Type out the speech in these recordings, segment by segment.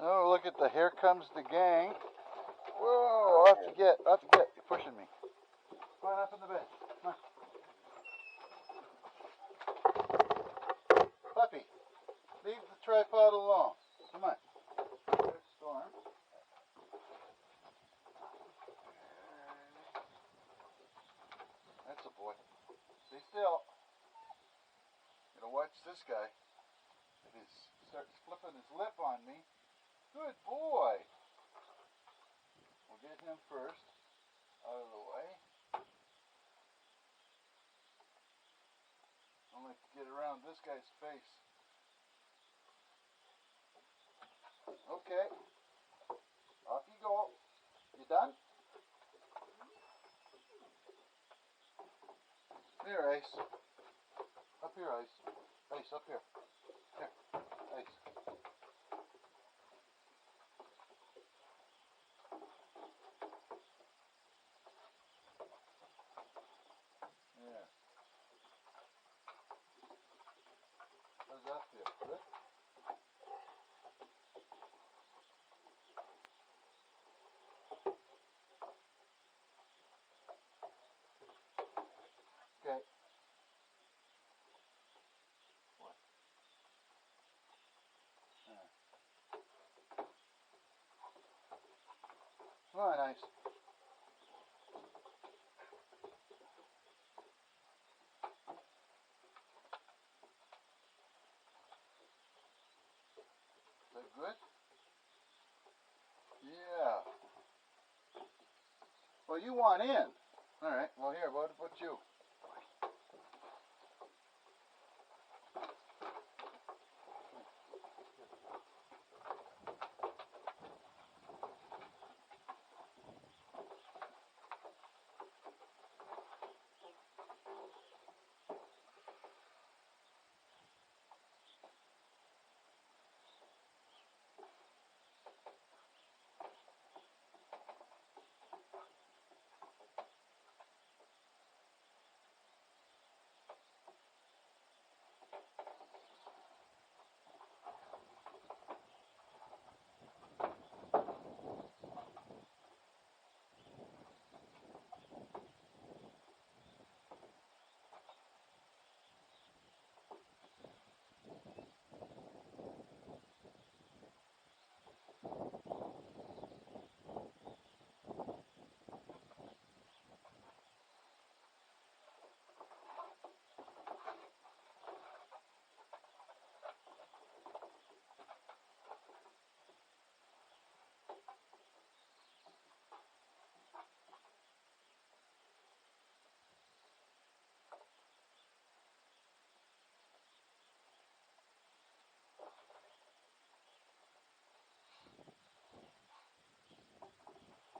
Oh, look at the, here comes the gang. Whoa, off you get, you're pushing me. Come on up in the bed, come on. Puppy, leave the tripod alone, come on. There's Storm. That's a boy. Stay still. Gonna watch this guy. He starts flipping his lip on me. Good boy. We'll get him first. Out of the way. I like to get around this guy's face. Okay. Off you go. You done? Here, Ice. Up here, Ice. Ice, up here. Here, Ice. Yeah. How's that feel? Good? Okay. What? Yeah. Come on, Ice. Is that good? Yeah. Well, you want in. All right. Well, here, what about you?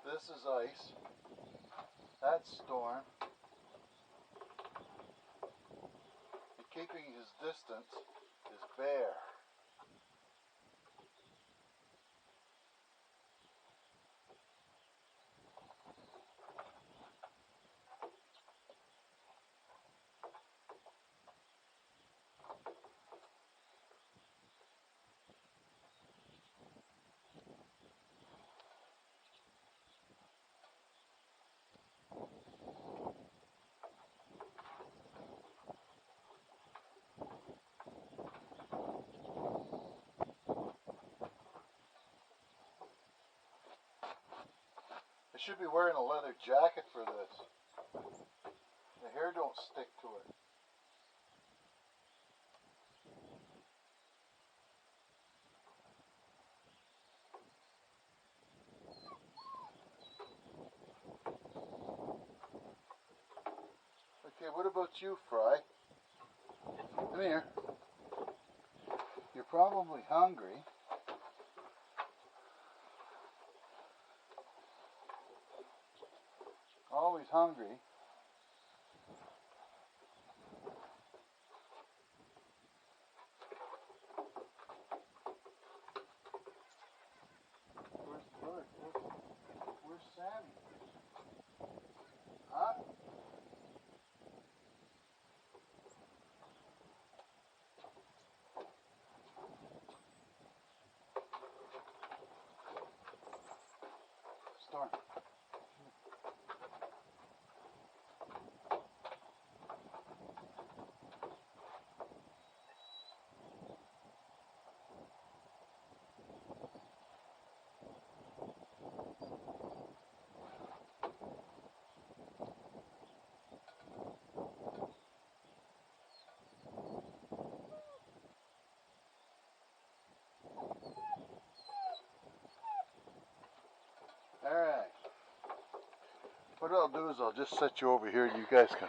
This is Ice. That's Storm. And keeping his distance is Bear. I should be wearing a leather jacket for this. The hair don't stick to it. Okay, what about you, Fry? Come here. You're probably hungry. Always hungry. Where's Bert? Where's Sammy? Huh? What I'll do is I'll just set you over here. You guys can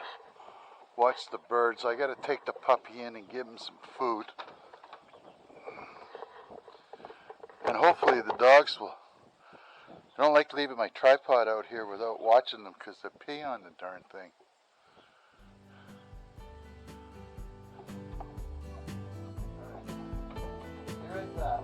watch the birds. I got to take the puppy in and give him some food. And hopefully the dogs will. I don't like leaving my tripod out here without watching them because they pee on the darn thing. Here is that.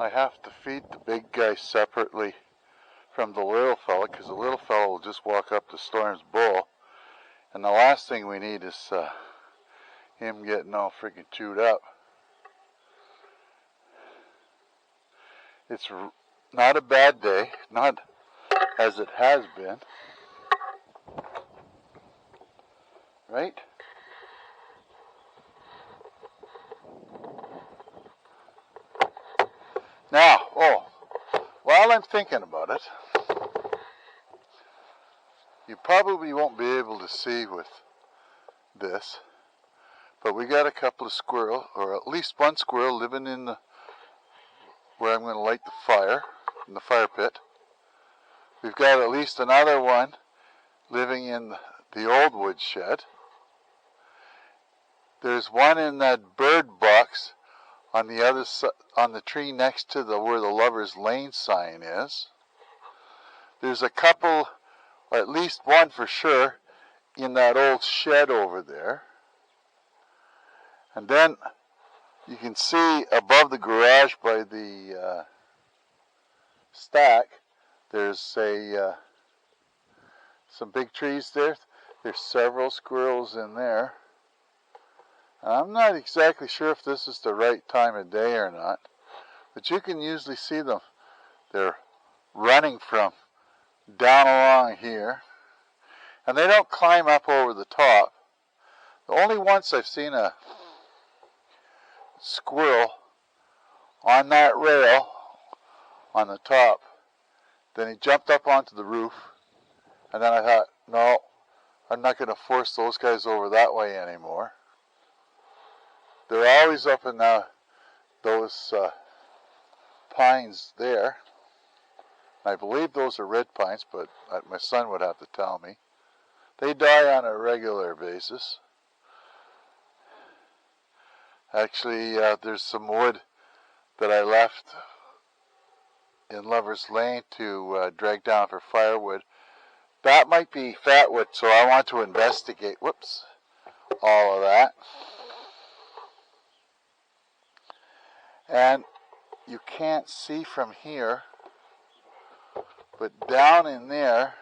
I have to feed the big guy separately from the little fella, because the little fella will just walk up to Storm's bull, and the last thing we need is him getting all freaking chewed up. It's not a bad day, not as it has been, right? Now, while I'm thinking about it, you probably won't be able to see with this, but we got a couple of squirrels, or at least one squirrel living in the, where I'm going to light the fire, in the fire pit. We've got at least another one living in the old wood shed. There's one in that bird box on the other side, on the tree next to where the Lover's Lane sign is. There's a couple, or at least one for sure, in that old shed over there. And then you can see above the garage by the stack, there's some big trees there. There's several squirrels in there. I'm not exactly sure if this is the right time of day or not, but you can usually see them. They're running from down along here, and they don't climb up over the top. Only once I've seen a squirrel on that rail on the top. Then he jumped up onto the roof, and then I thought, no, I'm not going to force those guys over that way anymore. They're always up in those pines there. I believe those are red pines, but my son would have to tell me. They die on a regular basis. Actually, there's some wood that I left in Lover's Lane to drag down for firewood. That might be fatwood, so I want to investigate, all of that. And you can't see from here, but down in there,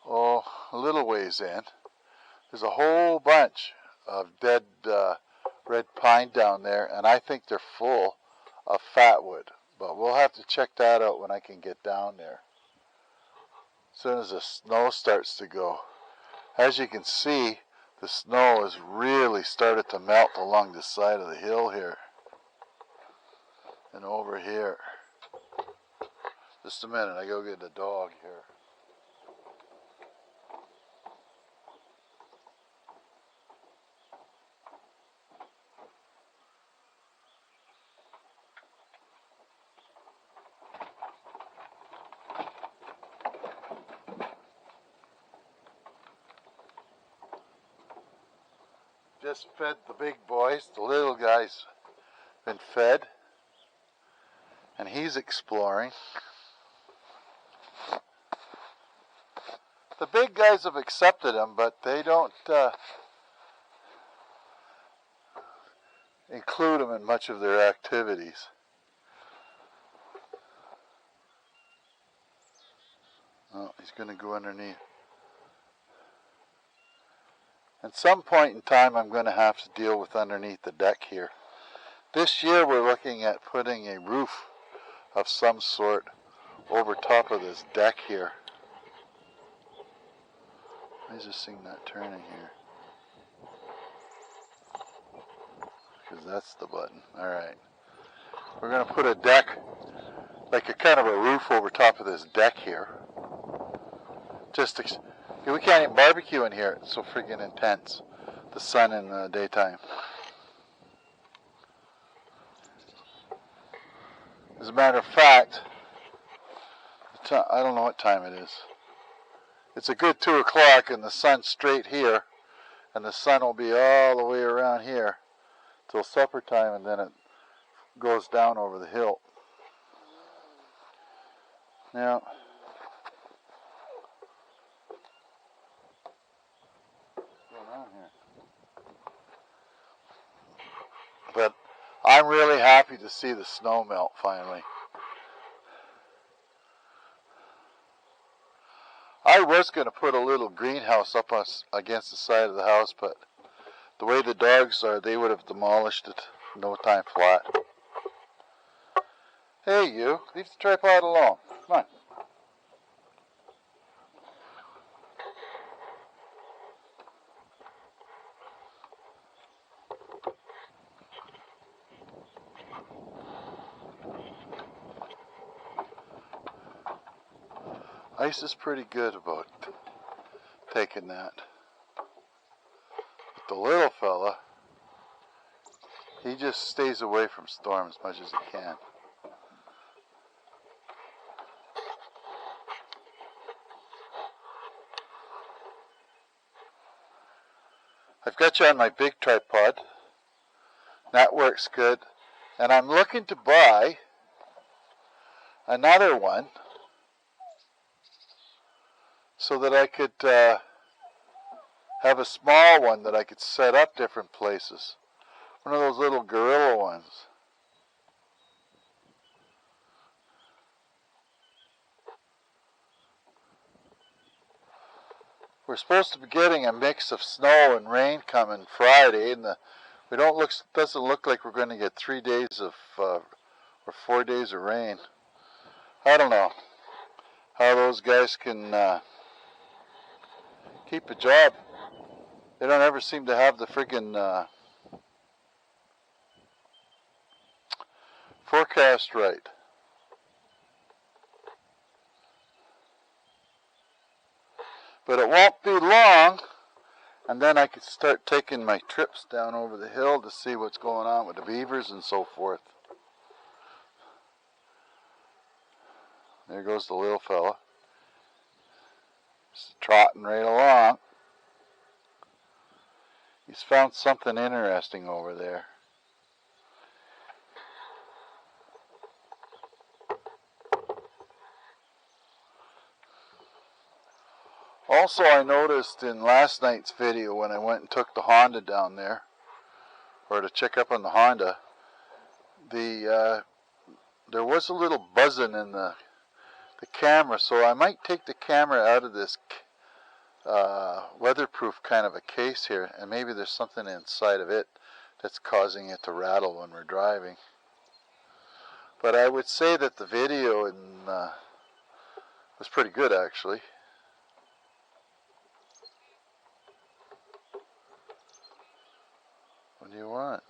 a little ways in, there's a whole bunch of dead red pine down there, and I think they're full of fatwood. But we'll have to check that out when I can get down there, as soon as the snow starts to go. As you can see, the snow has really started to melt along the side of the hill here. And over here. Just a minute, I go get the dog here. Just fed the big boys, the little guy's been fed. And he's exploring. The big guys have accepted him, but they don't include him in much of their activities. Oh, he's going to go underneath. At some point in time, I'm going to have to deal with underneath the deck here. This year, we're looking at putting a roof of some sort over top of this deck here. Why is this thing not turning here? Because that's the button. Alright. We're going to put a deck, like a kind of a roof over top of this deck here. We can't even barbecue in here. It's so friggin' intense. The sun in the daytime. As a matter of fact, I don't know what time it is. It's a good 2 o'clock and the sun's straight here, and the sun will be all the way around here till supper time, and then it goes down over the hill. Now, what's going on here? But I'm really happy happy to see the snow melt finally. I was going to put a little greenhouse up against the side of the house, but the way the dogs are, they would have demolished it no time flat. Hey you, leave the tripod alone. Come on. Ice is pretty good about taking that. But the little fella, he just stays away from storm as much as he can. I've got you on my big tripod. That works good. And I'm looking to buy another one so that I could have a small one that I could set up different places. One of those little gorilla ones. We're supposed to be getting a mix of snow and rain coming Friday, and doesn't look like we're going to get 3 days of or 4 days of rain. I don't know how those guys can keep a job. They don't ever seem to have the friggin' forecast right. But it won't be long, and then I could start taking my trips down over the hill to see what's going on with the beavers and so forth. There goes the little fella. Just trotting right along. He's found something interesting over there. Also, I noticed in last night's video when I went and took the Honda down there, or to check up on the Honda, there was a little buzzing in the camera, so I might take the camera out of this weatherproof kind of a case here, and maybe there's something inside of it that's causing it to rattle when we're driving. But I would say that the video was pretty good, actually. What do you want?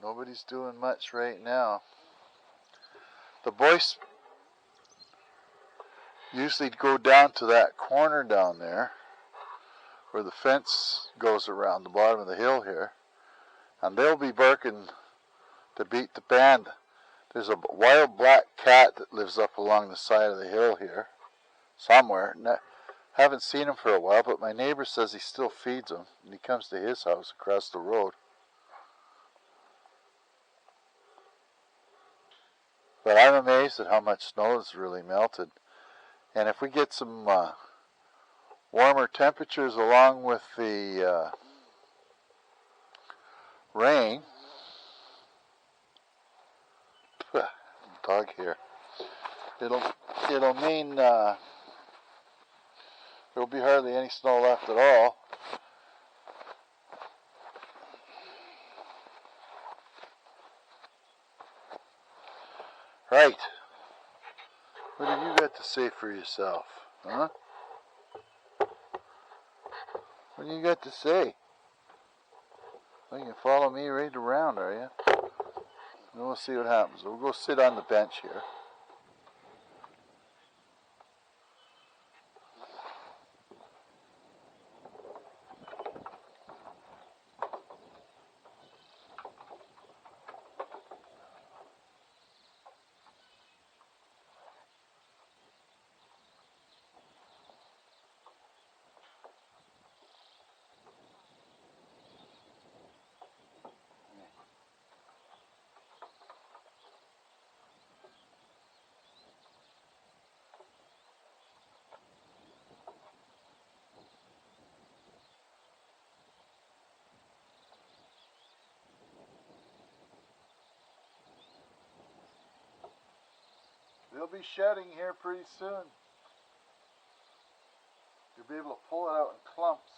Nobody's doing much right now. The boys usually go down to that corner down there where the fence goes around the bottom of the hill here, and they'll be barking to beat the band. There's a wild black cat that lives up along the side of the hill here somewhere. Haven't seen him for a while, but my neighbor says he still feeds him, and he comes to his house across the road. But I'm amazed at how much snow has really melted. And if we get some warmer temperatures along with the rain, dog here, it'll mean there'll be hardly any snow left at all. Right. What have you got to say for yourself? Huh? What do you got to say? Well, you can follow me right around, are you? And we'll see what happens. We'll go sit on the bench here. be shedding here pretty soon. You'll be able to pull it out in clumps.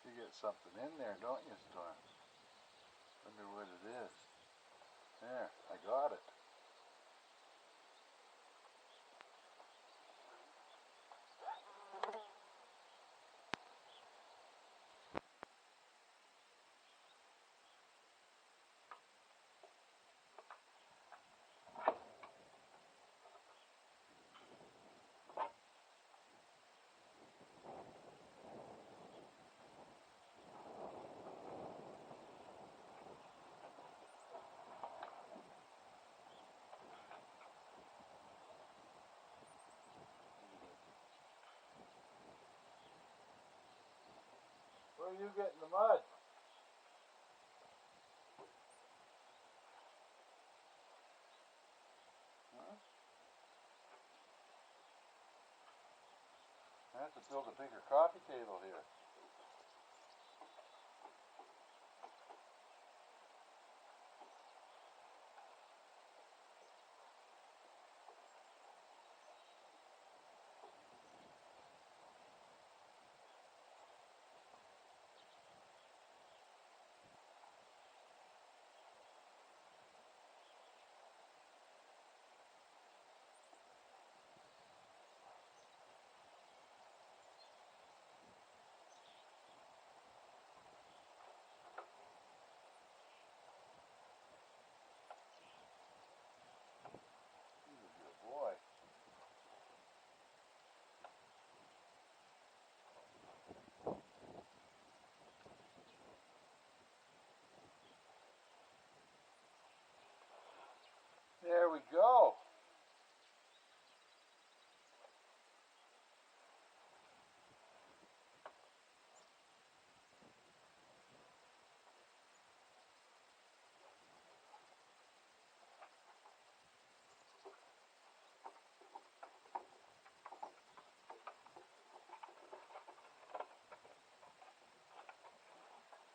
You get something in there, don't you, Storm? Wonder what it is. There, I got it. Where you get in the mud? Huh? I have to build a bigger coffee table here. Boy. There we go.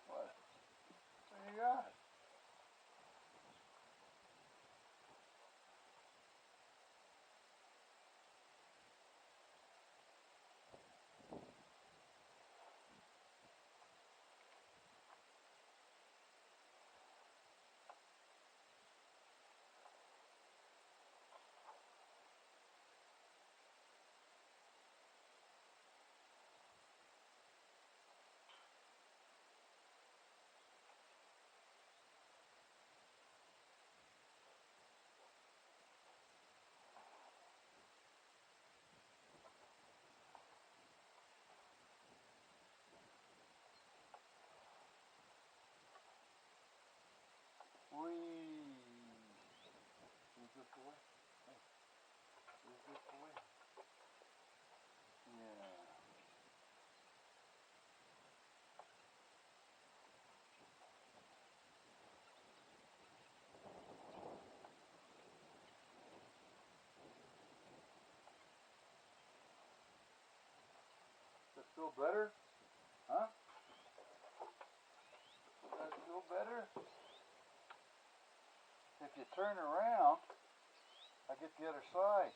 What? What you got? Whee! You good boy? Hey, you good boy? Yeah. That feel better? Huh? That feel better? If you turn around, I get the other side.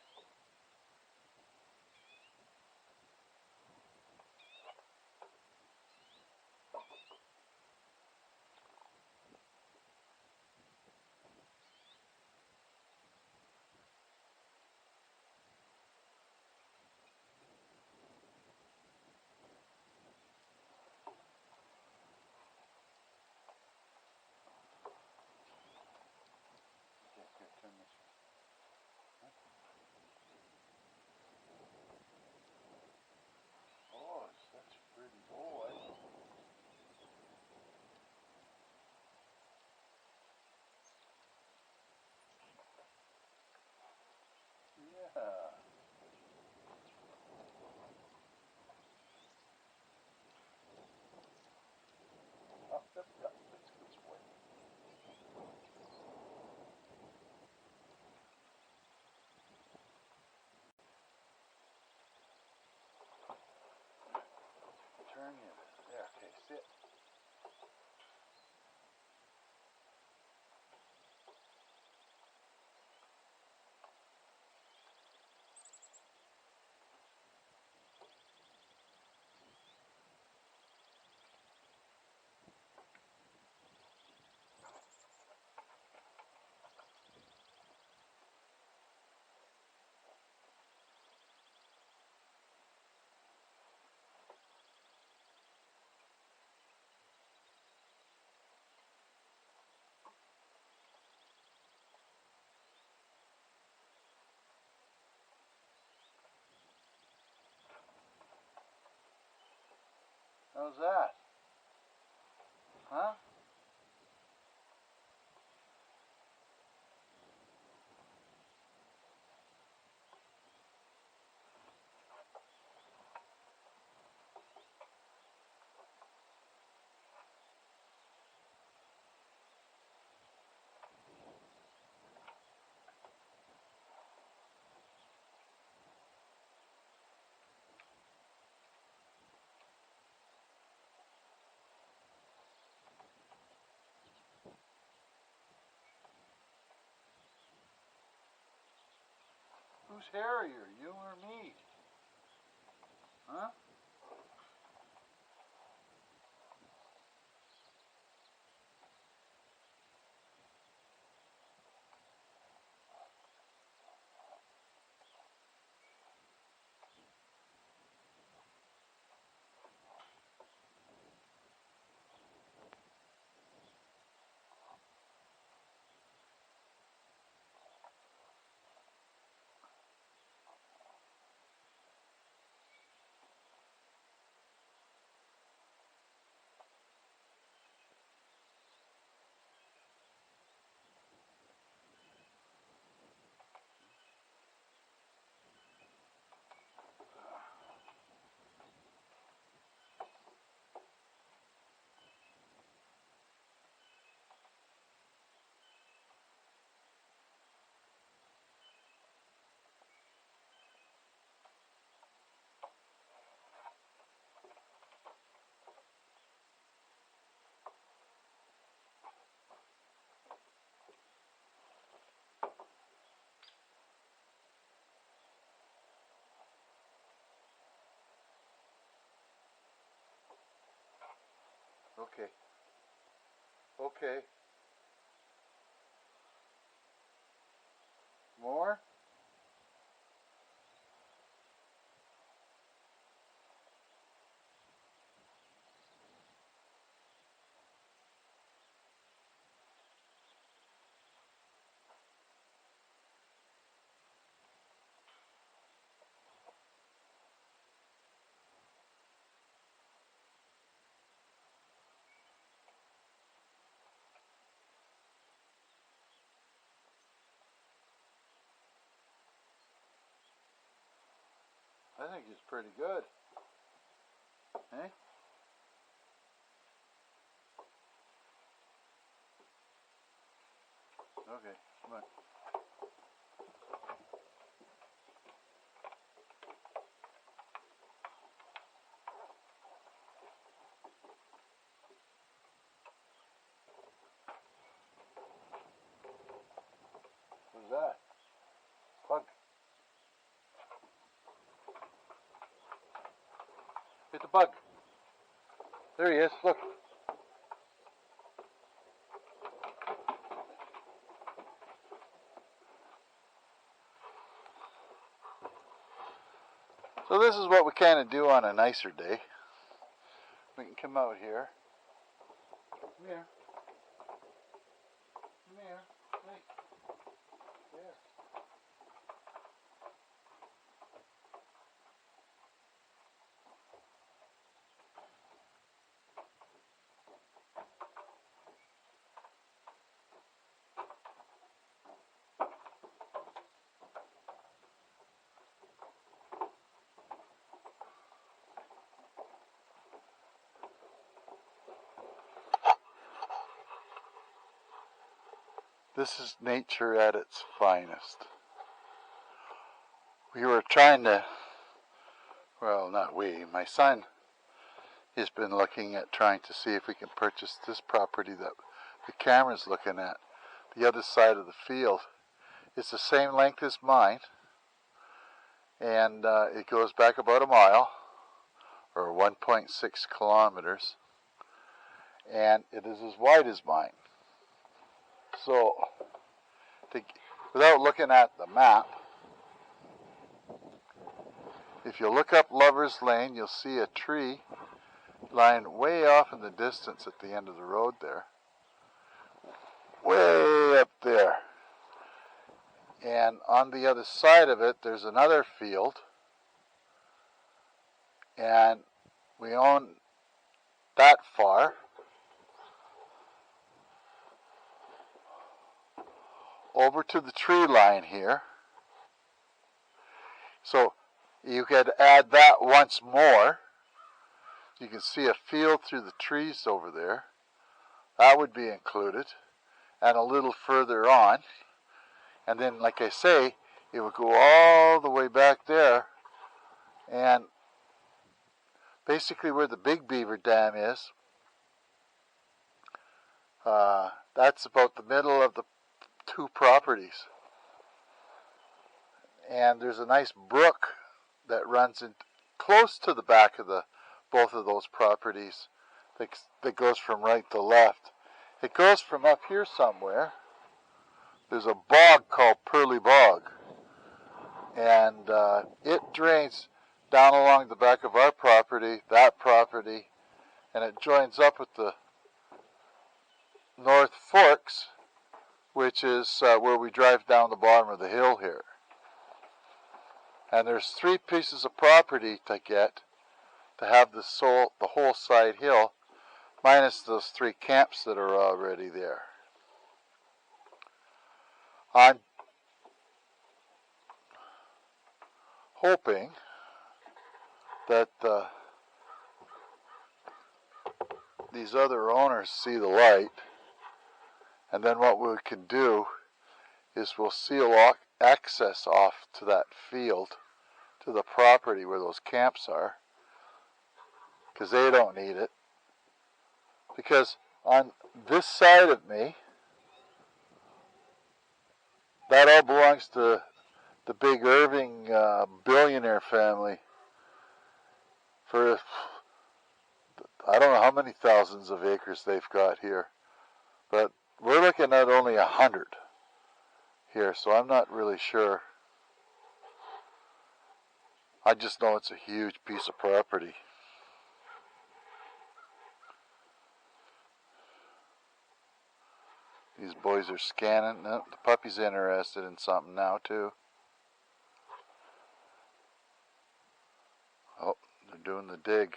Okay, here, turn this way. Huh? sit. How's that? Huh? Who's hairier, you or me? Huh? Okay. Okay. More? I think it's pretty good. Eh? Okay, come on. What's that? Bug. Hit the bug. There he is, look. So this is what we kind of do on a nicer day. We can come out here. Come here. Come here. Hey. There. This is nature at its finest. We were trying to, well, not we, my son He's been looking at trying to see if we can purchase this property that the camera's looking at. The other side of the field. It's the same length as mine, and it goes back about a mile, or 1.6 kilometers, and it is as wide as mine. So, without looking at the map, if you look up Lover's Lane, you'll see a tree lying way off in the distance at the end of the road there. Way up there. And on the other side of it, there's another field. And we own that far. Over to the tree line here. So you could add that once more. You can see a field through the trees over there. That would be included. And a little further on. And then, like I say, it would go all the way back there. And basically where the Big Beaver Dam is, that's about the middle of the two properties. And there's a nice brook that runs in close to the back of both of those properties that goes from right to left. It goes from up here somewhere. There's a bog called Pearly Bog, and it drains down along the back of our property, that property, and it joins up with the North Forks, which is where we drive down the bottom of the hill here. And there's 3 pieces of property to get to have the whole side hill, minus those 3 camps that are already there. I'm hoping that these other owners see the light, and then what we can do is we'll seal access off to that field, to the property where those camps are, because they don't need it. Because on this side of me, that all belongs to the big Irving billionaire family for I don't know how many thousands of acres they've got here, but we're looking at only 100 here, so I'm not really sure. I just know it's a huge piece of property. These boys are scanning. No, the puppy's interested in something now too. Oh, they're doing the dig.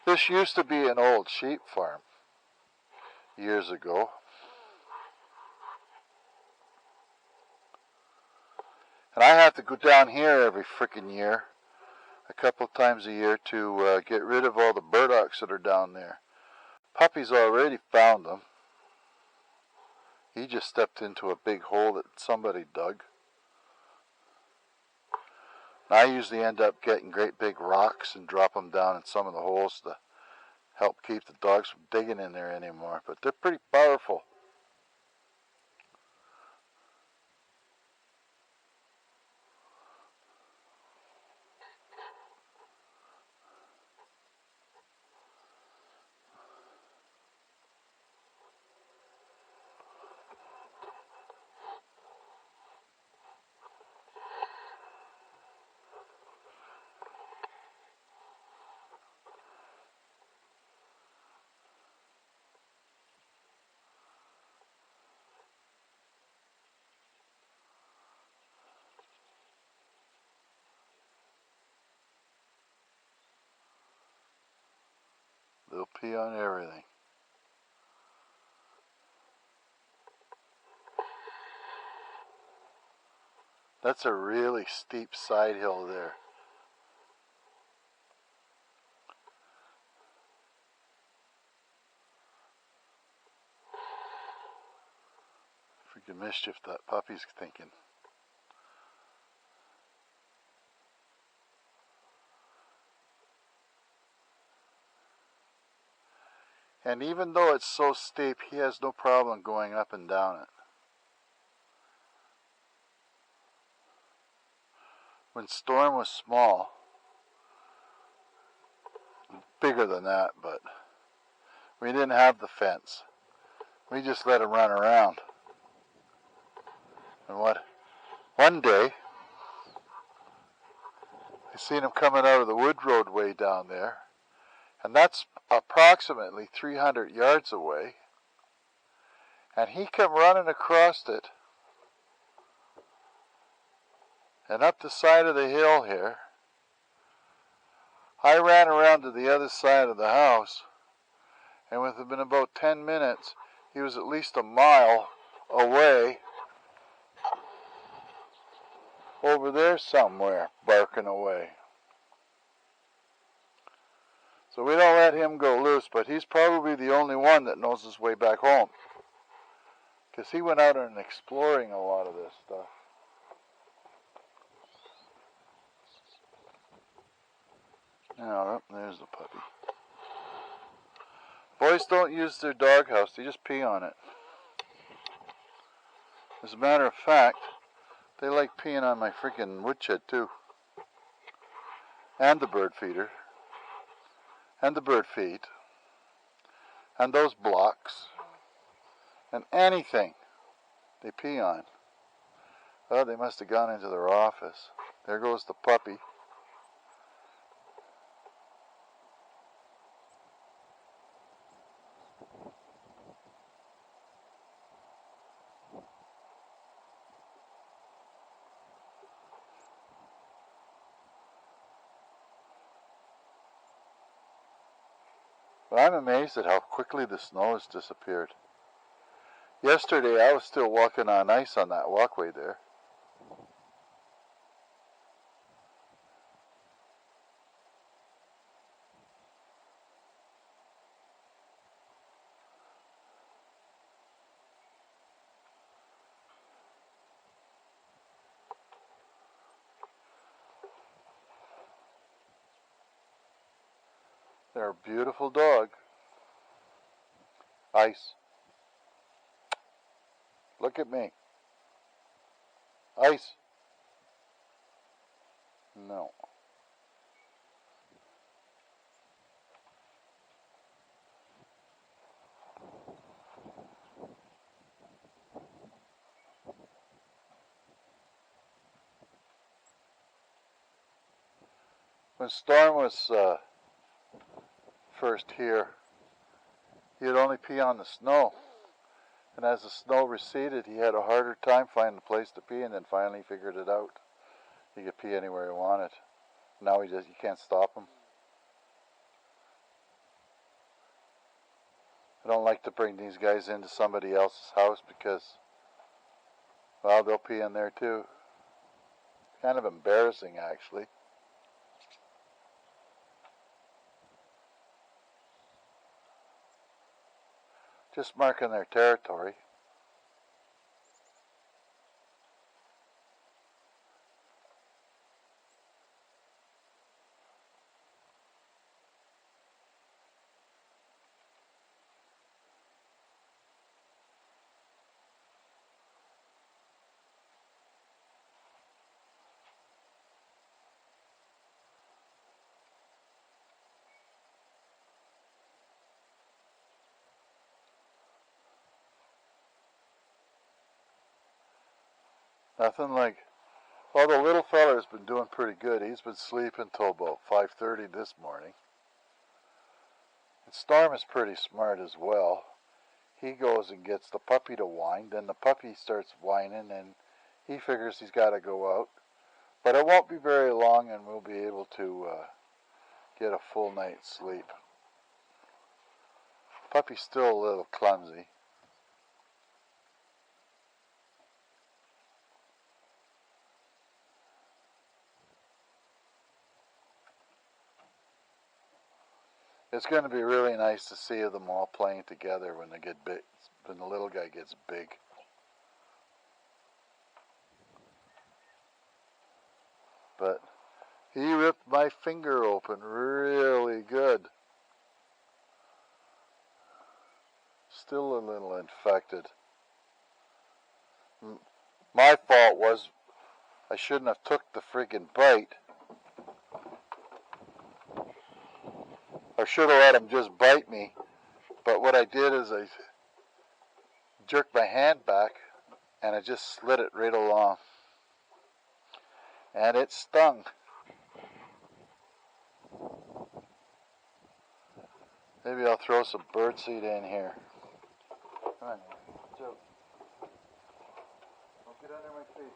This used to be an old sheep farm years ago. And I have to go down here every frickin' year, a couple times a year, to get rid of all the burdocks that are down there. Puppy's already found them. He just stepped into a big hole that somebody dug. And I usually end up getting great big rocks and drop them down in some of the holes to help keep the dogs from digging in there anymore. But they're pretty powerful. They'll pee on everything. That's a really steep side hill there. Good mischief that puppy's thinking. And even though it's so steep, he has no problem going up and down it. When Storm was small, bigger than that, but we didn't have the fence. We just let him run around. And one day, I seen him coming out of the wood roadway down there, and that's approximately 300 yards away, and he come running across it and up the side of the hill here. I ran around to the other side of the house, and within about 10 minutes, he was at least a mile away over there somewhere, barking away. So we don't let him go loose, but he's probably the only one that knows his way back home, because he went out and exploring a lot of this stuff. Oh, there's the puppy. Boys don't use their doghouse, they just pee on it. As a matter of fact, they like peeing on my freaking woodshed too. And the bird feeder. And the bird feed. And those blocks. And anything they pee on. Oh, they must have gone into their office. There goes the puppy. But I'm amazed at how quickly the snow has disappeared. Yesterday I was still walking on ice on that walkway there. They're a beautiful dog. Ice. Look at me. Ice. No. When Storm was first here, he'd only pee on the snow. And as the snow receded, he had a harder time finding a place to pee, and then finally figured it out. He could pee anywhere he wanted. Now you can't stop him. I don't like to bring these guys into somebody else's house because, well, they'll pee in there too. Kind of embarrassing, actually. Just marking their territory. Nothing like, well, the little feller's been doing pretty good. He's been sleeping till about 5:30 this morning. And Storm is pretty smart as well. He goes and gets the puppy to whine, then the puppy starts whining, and he figures he's got to go out. But it won't be very long, and we'll be able to get a full night's sleep. Puppy's still a little clumsy. It's going to be really nice to see them all playing together when they get big, when the little guy gets big. but he ripped my finger open really good. Still a little infected. My fault was I shouldn't have took the friggin' bite. I should have let him just bite me. But what I did is I jerked my hand back and I just slid it right along. And it stung. Maybe I'll throw some birdseed in here. Come on, Joe. Don't get under my feet.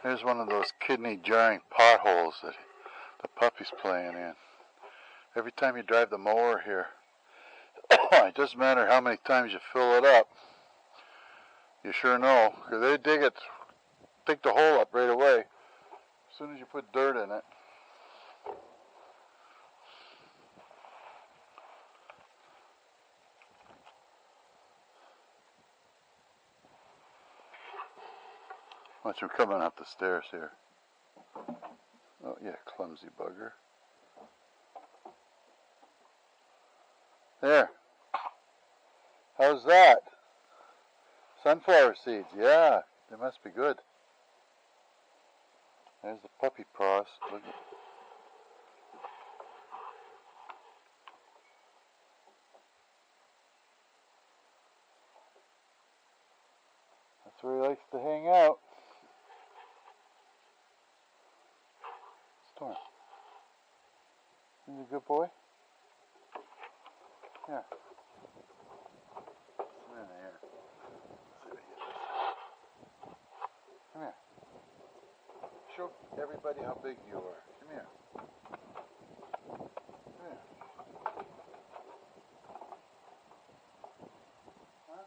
Here's one of those kidney jarring potholes that the puppy's playing in. Every time you drive the mower here, it doesn't matter how many times you fill it up. You sure know, because they dig the hole up right away as soon as you put dirt in it. Watch him coming up the stairs here. Oh yeah, clumsy bugger. There. How's that? Sunflower seeds, yeah, they must be good. There's the puppy paws. Look at. That's where he likes to hang out. Dorn. He's a good boy. Yeah. Come in here. Let's see what he is. Come here. Show everybody how big you are. Come here. Come here. Huh?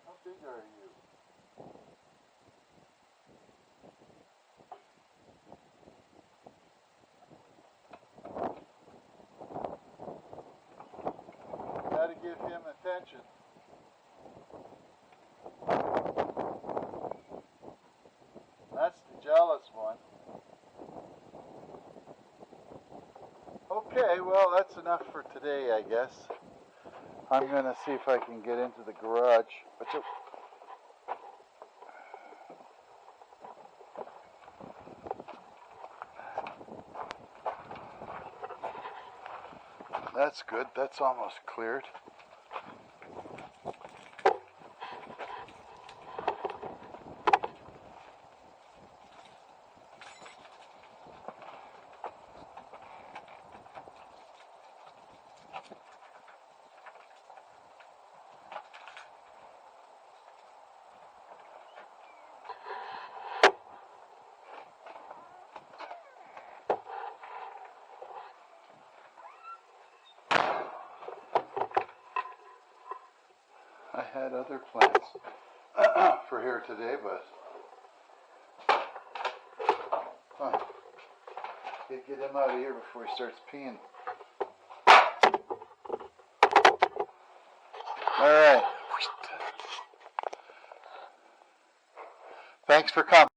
How big are you? Gotta give him attention. That's the jealous one. Okay, well that's enough for today, I guess. I'm gonna see if I can get into the garage. That's good. That's almost cleared. I had other plans for here today, but fine. Get him out of here before he starts peeing. All right. Thanks for coming.